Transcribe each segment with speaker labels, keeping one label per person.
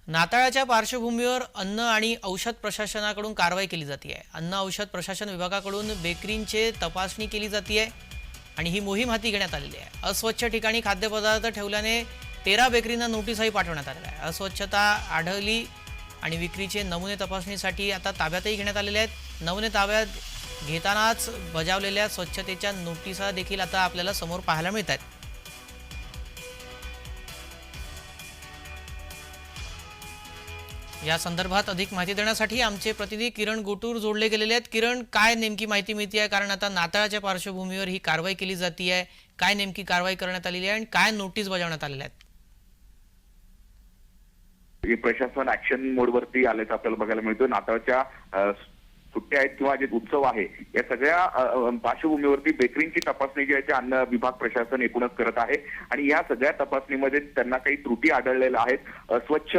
Speaker 1: नाताळाच्या पार्श्वभूमीवर अन्न आणि औषध प्रशासनाकडून कारवाई केली जाते आहे। अन्न औषध प्रशासन विभागाकडून बेकरींचे तपासणी केली जाते आहे आणि ही मोहीम हाती घेण्यात आलेली आहे। अस्वच्छ ठिकाणी खाद्यपदार्थ ठेवल्याने 13 बेकरींना नोटीसही पाठवण्यात आल्या आहे। अस्वच्छता आढळली आणि विक्रीचे नमुने तपासणीसाठी आता ताब्यातही घेण्यात आलेले आहेत। नमुने ताब्यात घेतानाच बजावलेल्या स्वच्छतेच्या नोटिसा देखील आता आपल्याला समोर पाहायला मिळतात। या संदर्भात अधिक माहिती देण्यासाठी आमचे प्रतिनिधी किरण गोटूर जोडले गेलेले आहेत। किरण, काय नेमकी माहिती मिळते आहे? कारण आता नाताळाच्या पार्श्वभूमीवर ही कारवाई केली जाते आहे, काय नेमकी कारवाई करण्यात आलेली आहे आणि काय नोटीस बजावण्यात आलेल्या आहेत?
Speaker 2: प्रशासन ऍक्शन मोडवरती आल्याचं आपल्याला बघायला मिळतं। नाताळच्या सुट्ट्या आहेत किंवा जे उत्सव आहे या सगळ्या पार्श्वभूमीवरती बेकरींची तपासणी जी आहे ते अन्न विभाग प्रशासन एकूणच करत आहे आणि या सगळ्या तपासणीमध्ये त्यांना काही त्रुटी आढळलेल्या आहेत। अस्वच्छ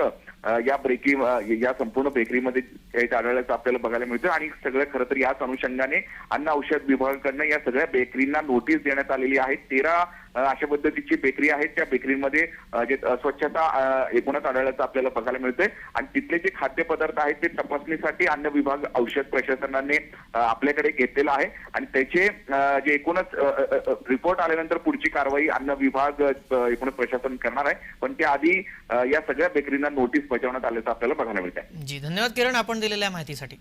Speaker 2: या संपूर्ण बेकरीमध्ये काही आढळल्याचं आपल्याला बघायला मिळतं आणि सगळं खरं तर याच अनुषंगाने अन्न औषध विभागाकडनं या सगळ्या बेकरींना नोटीस देण्यात आलेली आहे। 13 अशा पद्धतीची बेकरी आहेत, त्या बेकरीमध्ये जे अस्वच्छता एकूणच आढळल्याचं आपल्याला बघायला मिळतंय आणि तिथले जे खाद्यपदार्थ आहेत ते तपासणीसाठी अन्न विभाग औषध प्रशासनाने आपल्याकडे घेतलेला आहे आणि त्याचे जे एकूणच रिपोर्ट आल्यानंतर पुढची कारवाई अन्न विभाग एकूणच प्रशासन करणार आहे। पण त्याआधी या सगळ्या बेकरींना नोटीस बजावण्यात आल्याचं आपल्याला बघायला मिळत आहे।
Speaker 1: जी, धन्यवाद किरण, आपण दिलेल्या माहितीसाठी।